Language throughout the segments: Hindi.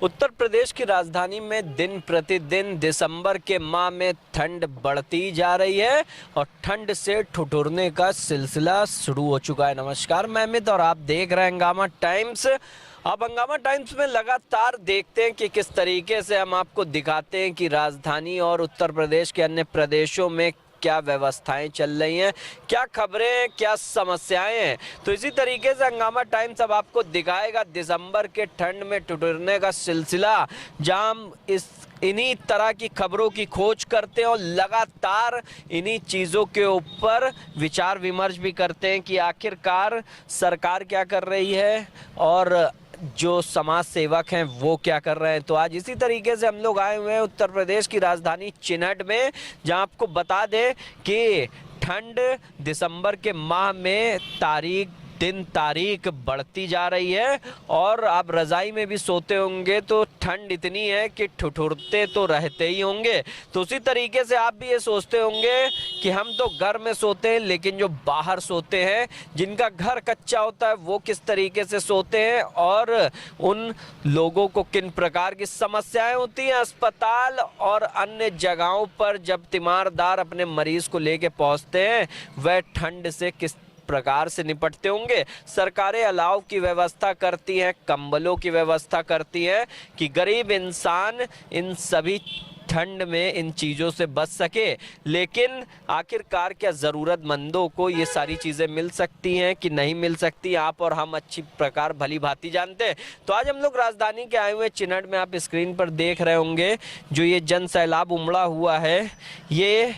उत्तर प्रदेश की राजधानी में दिन प्रतिदिन दिसंबर के माह में ठंड बढ़ती जा रही है और ठंड से ठिठुरने का सिलसिला शुरू हो चुका है। नमस्कार, मैं अमित और आप देख रहे हैं हंगामा टाइम्स। अब हंगामा टाइम्स में लगातार देखते हैं कि किस तरीके से हम आपको दिखाते हैं कि राजधानी और उत्तर प्रदेश के अन्य प्रदेशों में क्या व्यवस्थाएं चल रही हैं, क्या खबरें, क्या समस्याएं हैं। तो इसी तरीके से हंगामा टाइम्स अब आपको दिखाएगा दिसंबर के ठंड में ठिठुरने का सिलसिला, जहां हम इन्हीं तरह की खबरों की खोज करते हैं और लगातार इन्हीं चीज़ों के ऊपर विचार विमर्श भी करते हैं कि आखिरकार सरकार क्या कर रही है और जो समाज सेवक हैं वो क्या कर रहे हैं। तो आज इसी तरीके से हम लोग आए हुए हैं उत्तर प्रदेश की राजधानी चिनहट में, जहां आपको बता दें कि ठंड दिसंबर के माह में दिन तारीख बढ़ती जा रही है और आप रज़ाई में भी सोते होंगे तो ठंड इतनी है कि ठिठुरते तो रहते ही होंगे। तो उसी तरीके से आप भी ये सोचते होंगे कि हम तो घर में सोते हैं, लेकिन जो बाहर सोते हैं, जिनका घर कच्चा होता है, वो किस तरीके से सोते हैं और उन लोगों को किन प्रकार की समस्याएं होती हैं। अस्पताल और अन्य जगहों पर जब तीमारदार अपने मरीज को लेके पहुंचते हैं, वह ठंड से किस प्रकार से निपटते होंगे। सरकारें अलाव की व्यवस्था करती हैं, कंबलों की व्यवस्था करती हैं कि गरीब इंसान इन सभी ठंड में इन चीज़ों से बच सके, लेकिन आखिरकार क्या ज़रूरतमंदों को ये सारी चीज़ें मिल सकती हैं कि नहीं मिल सकती, आप और हम अच्छी प्रकार भली भांति जानते हैं। तो आज हम लोग राजधानी के आए हुए चिनहट में, आप स्क्रीन पर देख रहे होंगे जो ये जन सैलाब उमड़ा हुआ है, ये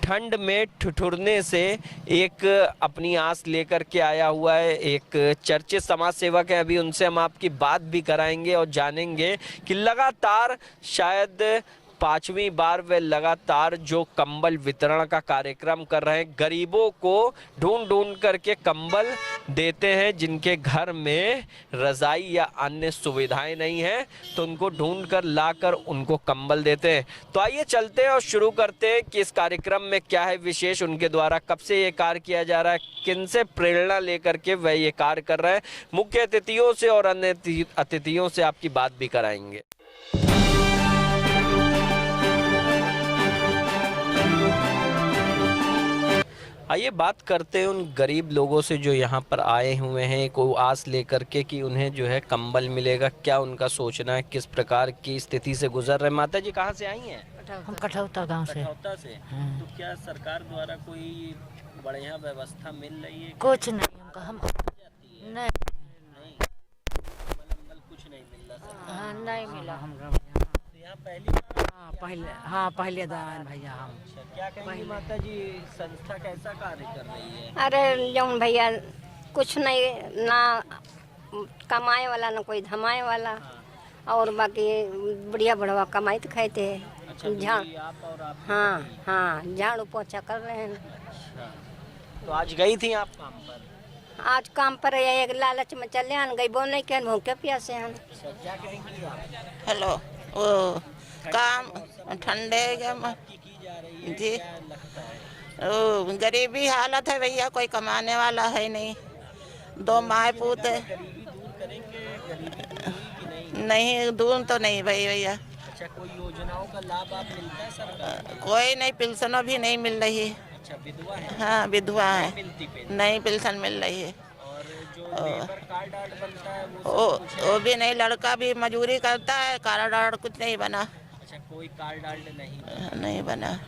ठंड में ठिठुरने से एक अपनी आस लेकर के आया हुआ है। एक चर्चित समाज सेवक है, अभी उनसे हम आपकी बात भी कराएंगे और जानेंगे कि लगातार शायद 5वीं बार वे लगातार जो कंबल वितरण का कार्यक्रम कर रहे हैं, गरीबों को ढूंढ ढूंढ करके कंबल देते हैं जिनके घर में रज़ाई या अन्य सुविधाएं नहीं है, तो उनको ढूंढ कर लाकर उनको कंबल देते हैं। तो आइए चलते हैं और शुरू करते हैं कि इस कार्यक्रम में क्या है विशेष, उनके द्वारा कब से ये कार्य किया जा रहा है, किन से प्रेरणा लेकर के वह ये कार्य कर रहे हैं। मुख्य अतिथियों से और अन्य अतिथियों से आपकी बात भी कराएंगे। आइए बात करते हैं उन गरीब लोगों से जो यहाँ पर आए हुए हैं, कोई आस लेकर के कि उन्हें जो है कंबल मिलेगा। क्या उनका सोचना है, किस प्रकार की स्थिति से गुजर रहे। माता जी कहाँ से आई हैं? हम कठौता गांव से। कठौता से। तो क्या सरकार द्वारा कोई बढ़िया व्यवस्था मिल रही है? कुछ नहीं हमको, हम नहीं कुछ नहीं मिल रहा। हाँ, नहीं मिला हमको। यहाँ पहली पहले दान भैया हम। क्या कहेंगी माता जी, संस्था कैसा कार्य कर रही है? अरे जौन भैया कुछ नहीं, ना कमाए वाला ना कोई धमाए वाला। और बाकी बढ़िया बढ़वा कमाई तो खाते हैं। अच्छा, झाड़ आप और आप? हाँ, झाड़ू पोछा कर रहे हैं। अच्छा, तो आज गई थी आप काम पर? आज काम पर एक लालच में चले आन गई, वो नहीं के भूखे प्यासे हैं। क्या कहेंगी आप? हेलो, वो काम ठंडे जी, ओ गरीबी हालत है भैया, कोई कमाने वाला है नहीं, 2 माए पूत है। नहीं दूर तो नहीं भाई भैया। अच्छा, कोई योजनाओं का लाभ आप मिलता है सरकार? कोई नहीं, पेंशन भी नहीं मिल रही है। अच्छा, विधवा है? हाँ विधवा है, नहीं पेंशन पेंशन मिल रही है। और जो लेबर कार्ड बनता है वो भी नहीं, लड़का भी मजदूरी करता है, कार्ड कुछ नहीं बना। अच्छा, कोई कार्ड नहीं बना।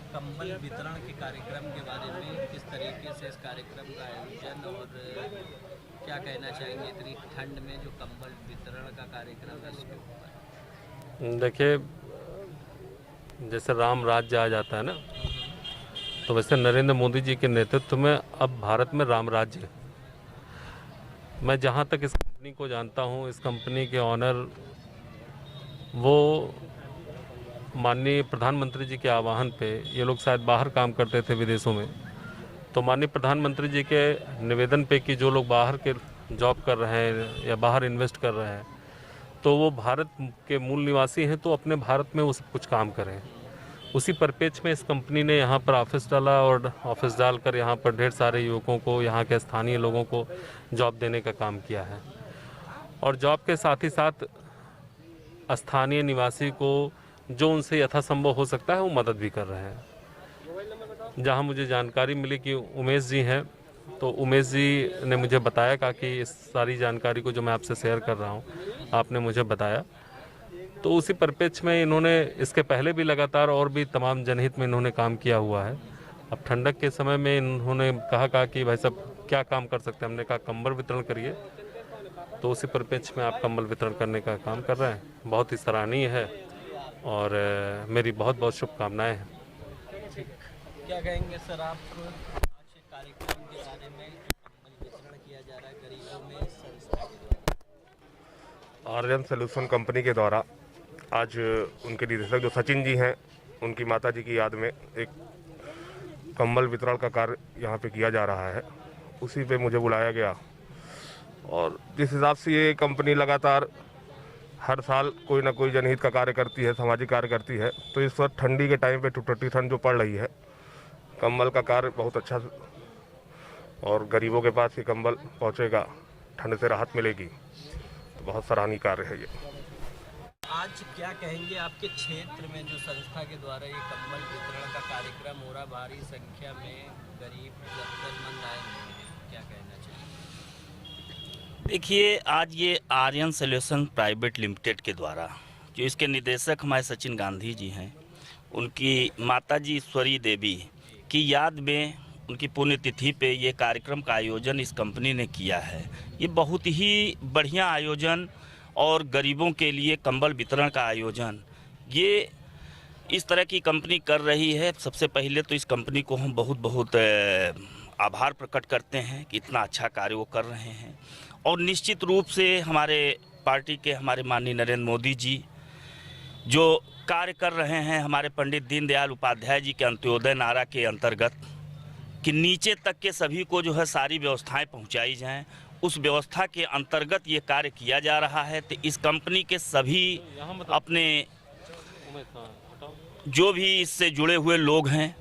कंबल वितरण के कार्यक्रम के बारे में, किस तरीके से इस कार्यक्रम का आयोजन और क्या कहना चाहेंगे इतनी ठंड में जो कंबल वितरण का कार्यक्रम है उसके ऊपर? देखिए, जैसे राम राज्य आ जाता है ना, तो वैसे नरेंद्र मोदी जी के नेतृत्व में अब भारत में राम राज्य है। मैं जहाँ तक इस कंपनी को जानता हूँ, इस कंपनी के ऑनर वो माननीय प्रधानमंत्री जी के आह्वान पे, ये लोग शायद बाहर काम करते थे विदेशों में, तो माननीय प्रधानमंत्री जी के निवेदन पे कि जो लोग बाहर के जॉब कर रहे हैं या बाहर इन्वेस्ट कर रहे हैं, तो वो भारत के मूल निवासी हैं, तो अपने भारत में वो सब कुछ काम करें। उसी परिप्रेक्ष्य में इस कंपनी ने यहाँ पर ऑफिस डाला और ऑफिस डालकर यहाँ पर ढेर सारे युवकों को, यहाँ के स्थानीय लोगों को जॉब देने का काम किया है। और जॉब के साथ ही साथ स्थानीय निवासी को जो उनसे यथासंभव हो सकता है वो मदद भी कर रहे हैं। जहाँ मुझे जानकारी मिली कि उमेश जी हैं, तो उमेश जी ने मुझे बताया कि इस सारी जानकारी को जो मैं आपसे शेयर कर रहा हूँ आपने मुझे बताया, तो उसी परिप्रेक्ष्य में इन्होंने इसके पहले भी लगातार और भी तमाम जनहित में इन्होंने काम किया हुआ है। अब ठंडक के समय में इन्होंने कहा कि भाई साहब क्या काम कर सकते हैं, हमने कहा कंबल वितरण करिए, तो उसी परिप्रेक्ष्य में आप कंबल वितरण करने का काम कर रहे हैं। बहुत ही सराहनीय है और मेरी बहुत बहुत शुभकामनाएं हैं। क्या कहेंगे सर आप आज कार्यक्रम के बारे में, कंबल वितरण किया जा रहा है गरीबों में संस्था के द्वारा? आर्यन सॉल्यूशन कंपनी के द्वारा आज उनके निदेशक जो सचिन जी हैं, उनकी माता जी की याद में एक कंबल वितरण का कार्य यहाँ पे किया जा रहा है। उसी पे मुझे बुलाया गया और जिस हिसाब से ये कंपनी लगातार हर साल कोई ना कोई जनहित का कार्य करती है, सामाजिक कार्य करती है, तो इस वक्त ठंडी के टाइम पे टुटटी ठंड जो पड़ रही है, कंबल का कार्य बहुत अच्छा और गरीबों के पास ये कंबल पहुँचेगा, ठंड से राहत मिलेगी, तो बहुत सराहनीय कार्य है ये। आज क्या कहेंगे आपके क्षेत्र में जो संस्था के द्वारा ये कंबल वितरण का कार्यक्रम हो रहा, भारी संख्या में गरीब जरूरतमंद आए हैं, क्या कहना चाहिए? देखिए, आज ये आर्यन सॉल्यूशन प्राइवेट लिमिटेड के द्वारा, जो इसके निदेशक हमारे सचिन गांधी जी हैं, उनकी माताजी ईश्वरी देवी की याद में, उनकी पुण्यतिथि पे ये कार्यक्रम का आयोजन इस कंपनी ने किया है। ये बहुत ही बढ़िया आयोजन और गरीबों के लिए कंबल वितरण का आयोजन ये इस तरह की कंपनी कर रही है। सबसे पहले तो इस कंपनी को हम बहुत बहुत आभार प्रकट करते हैं कि इतना अच्छा कार्य वो कर रहे हैं। और निश्चित रूप से हमारे पार्टी के, हमारे माननीय नरेंद्र मोदी जी जो कार्य कर रहे हैं, हमारे पंडित दीनदयाल उपाध्याय जी के अंत्योदय नारा के अंतर्गत कि नीचे तक के सभी को जो है सारी व्यवस्थाएं पहुंचाई जाएं, उस व्यवस्था के अंतर्गत ये कार्य किया जा रहा है। तो इस कंपनी के सभी अपने जो भी इससे जुड़े हुए लोग हैं,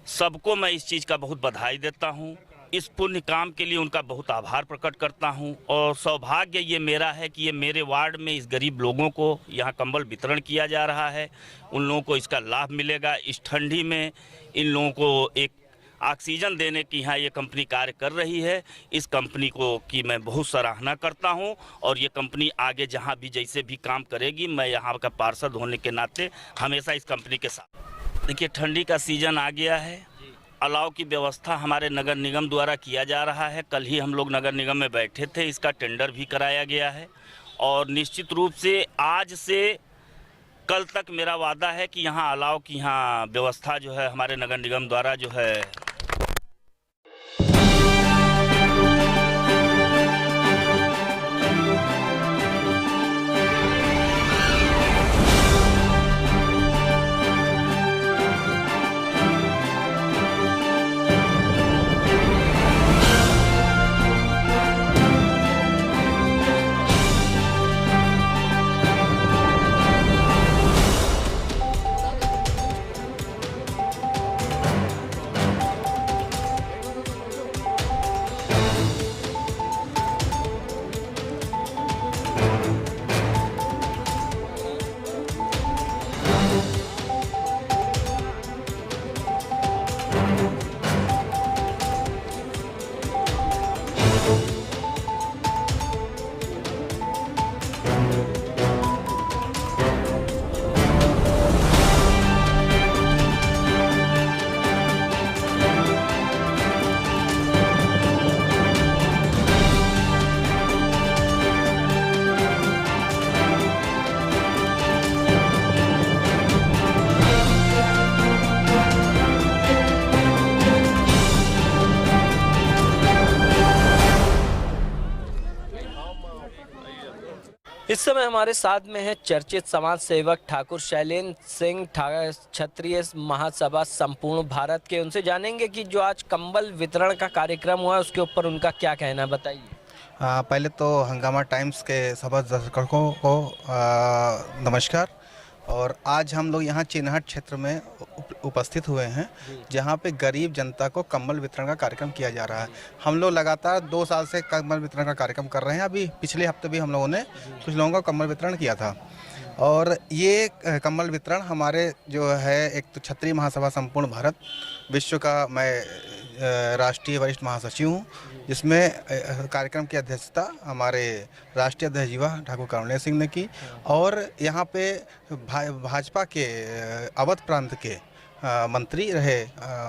सबको मैं इस चीज़ का बहुत बधाई देता हूं। इस पुण्य काम के लिए उनका बहुत आभार प्रकट करता हूं और सौभाग्य ये मेरा है कि ये मेरे वार्ड में इस गरीब लोगों को यहाँ कंबल वितरण किया जा रहा है। उन लोगों को इसका लाभ मिलेगा। इस ठंडी में इन लोगों को एक ऑक्सीजन देने की यहाँ ये कंपनी कार्य कर रही है। इस कंपनी को की मैं बहुत सराहना करता हूँ और ये कंपनी आगे जहाँ भी जैसे भी काम करेगी, मैं यहाँ का पार्षद होने के नाते हमेशा इस कंपनी के साथ। देखिए, ठंडी का सीज़न आ गया है, अलाव की व्यवस्था हमारे नगर निगम द्वारा किया जा रहा है। कल ही हम लोग नगर निगम में बैठे थे, इसका टेंडर भी कराया गया है और निश्चित रूप से आज से कल तक मेरा वादा है कि यहाँ अलाव की यहाँ व्यवस्था जो है हमारे नगर निगम द्वारा जो है। इस समय हमारे साथ में है चर्चित समाज सेवक ठाकुर शैलेंद्र सिंह, क्षत्रिय महासभा संपूर्ण भारत के। उनसे जानेंगे कि जो आज कंबल वितरण का कार्यक्रम हुआ उसके ऊपर उनका क्या कहना है, बताइए। पहले तो हंगामा टाइम्स के सभी दर्शकों को नमस्कार। और आज हम लोग यहाँ चिन्हट क्षेत्र में उपस्थित हुए हैं, जहाँ पे गरीब जनता को कंबल वितरण का कार्यक्रम किया जा रहा है। हम लोग लगातार 2 साल से कंबल वितरण का कार्यक्रम कर रहे हैं। अभी पिछले हफ्ते भी हम लोगों ने कुछ लोगों का कंबल वितरण किया था। और ये कंबल वितरण हमारे जो है, एक तो क्षत्रिय महासभा संपूर्ण भारत विश्व का मैं राष्ट्रीय वरिष्ठ महासचिव हूँ, जिसमें कार्यक्रम की अध्यक्षता हमारे राष्ट्रीय अध्यक्ष युवा ठाकुर करुणेश सिंह ने की। और यहाँ पे भाजपा के अवध प्रांत के मंत्री रहे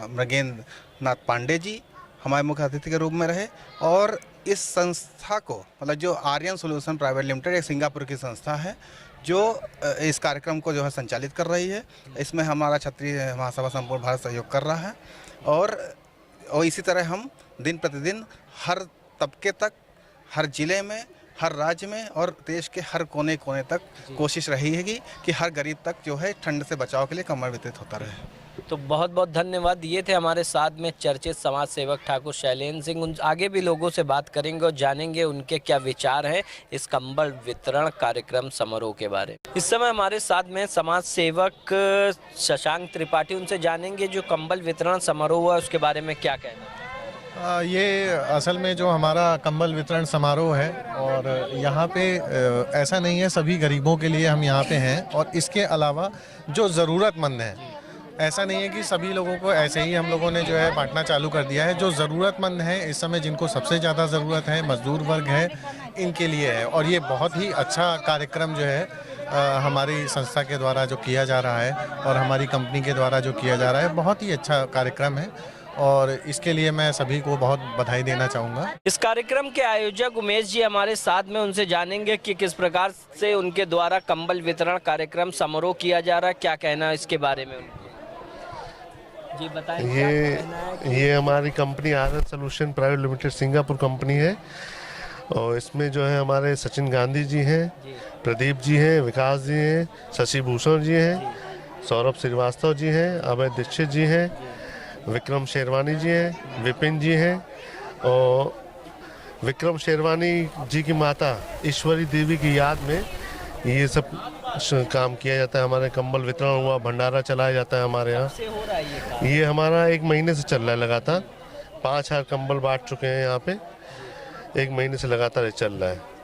मृगेंद्र नाथ पांडे जी हमारे मुख्य अतिथि के रूप में रहे। और इस संस्था को, मतलब जो आर्यन सॉल्यूशन प्राइवेट लिमिटेड, एक सिंगापुर की संस्था है जो इस कार्यक्रम को जो है संचालित कर रही है। इसमें हमारा क्षत्रिय महासभा संपूर्ण भारत सहयोग कर रहा है। और इसी तरह हम दिन प्रतिदिन हर तबके तक, हर ज़िले में, हर राज्य में और देश के हर कोने कोने तक कोशिश रहेगी कि हर गरीब तक जो है ठंड से बचाव के लिए कंबल वितरित होता रहे। तो बहुत बहुत धन्यवाद। ये थे हमारे साथ में चर्चित समाज सेवक ठाकुर शैलेंद्र सिंह। उन आगे भी लोगों से बात करेंगे और जानेंगे उनके क्या विचार हैं इस कंबल वितरण कार्यक्रम समारोह के बारे में। इस समय हमारे साथ में समाज सेवक शशांक त्रिपाठी, उनसे जानेंगे जो कंबल वितरण समारोह हुआ उसके बारे में क्या कहना है। ये असल में जो हमारा कंबल वितरण समारोह है, और यहाँ पे ऐसा नहीं है सभी गरीबों के लिए हम यहाँ पे हैं, और इसके अलावा जो ज़रूरतमंद हैं, ऐसा नहीं है कि सभी लोगों को ऐसे ही हम लोगों ने जो है बांटना चालू कर दिया है। जो ज़रूरतमंद हैं इस समय, जिनको सबसे ज़्यादा ज़रूरत है, मजदूर वर्ग है, इनके लिए है। और ये बहुत ही अच्छा कार्यक्रम जो है हमारी संस्था के द्वारा जो किया जा रहा है और हमारी कंपनी के द्वारा जो किया जा रहा है, बहुत ही अच्छा कार्यक्रम है और इसके लिए मैं सभी को बहुत बधाई देना चाहूँगा। इस कार्यक्रम के आयोजक उमेश जी हमारे साथ में, उनसे जानेंगे कि किस प्रकार से उनके द्वारा कंबल वितरण कार्यक्रम समारोह किया जा रहा है, क्या कहना है इसके बारे में उनको। जी बताएं। ये हमारी company Aryan solution private limited Singapore company है, और इसमें जो है हमारे सचिन गांधी जी हैं, प्रदीप जी हैं, विकास जी हैं, शशि भूषण जी हैं, सौरभ श्रीवास्तव जी हैं, अभय दीक्षित जी हैं, विक्रम शेरवानी जी हैं, विपिन जी हैं। और विक्रम शेरवानी जी की माता ईश्वरी देवी की याद में ये सब काम किया जाता है। हमारे कंबल वितरण हुआ, भंडारा चलाया जाता है हमारे यहाँ। ये हमारा 1 महीने से चल रहा है लगातार। 5000 कंबल बांट चुके हैं यहाँ पे, 1 महीने से लगातार ये चल रहा है।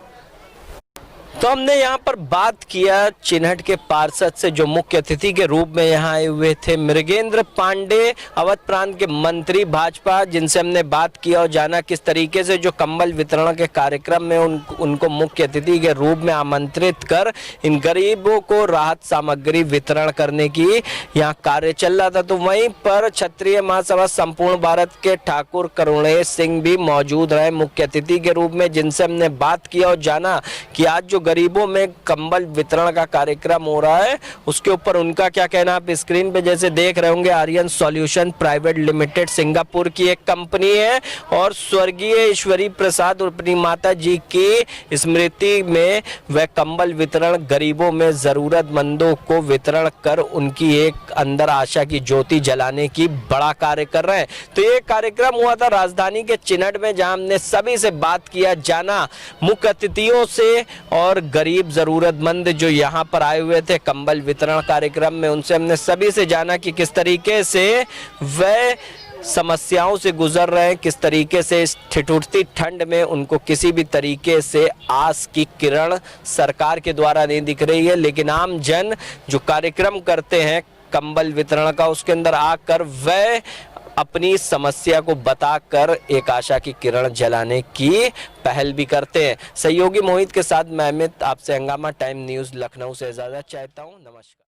तो हमने यहाँ पर बात किया चिन्हट के पार्षद से जो मुख्य अतिथि के रूप में यहाँ आए हुए थे, मृगेंद्र पांडे, अवध प्रांत के मंत्री भाजपा, जिनसे हमने बात किया और जाना किस तरीके से जो कंबल वितरण के कार्यक्रम में उनको मुख्य अतिथि के रूप में आमंत्रित कर इन गरीबों को राहत सामग्री वितरण करने की यहाँ कार्य चल रहा था। तो वहीं पर क्षत्रिय महासभा संपूर्ण भारत के ठाकुर करुणेश सिंह भी मौजूद रहे मुख्य अतिथि के रूप में, जिनसे हमने बात किया और जाना कि आज जो गरीबों में कंबल वितरण का कार्यक्रम हो रहा है उसके ऊपर उनका क्या कहना। आप स्क्रीन पे जैसे देख रहे होंगे, Aryan solution private limited Singapore की एक कंपनी है और स्वर्गीय ईश्वरी प्रसाद और अपनी माता जी की स्मृति में वह कंबल वितरण गरीबों में जरूरतमंदों को वितरण कर उनकी एक अंदर आशा की ज्योति जलाने की बड़ा कार्य कर रहे हैं। तो ये कार्यक्रम हुआ था राजधानी के चिन्हट में, जहां हमने सभी से बात किया, जाना मुख्य अतिथियों से और गरीब जरूरतमंद जो यहाँ पर आए हुए थे कंबल वितरण कार्यक्रम में, उनसे हमने सभी से जाना कि किस तरीके से वह समस्याओं से गुजर रहे हैं, किस तरीके से इस ठिठुरती ठंड में उनको किसी भी तरीके से आस की किरण सरकार के द्वारा नहीं दिख रही है। लेकिन आम जन जो कार्यक्रम करते हैं कंबल वितरण का, उसके अंदर आकर वह अपनी समस्या को बताकर एक आशा की किरण जलाने की पहल भी करते हैं। सहयोगी मोहित के साथ मैं अमित आपसे हंगामा टाइम न्यूज़ लखनऊ से इजाजत चाहता हूं। नमस्कार।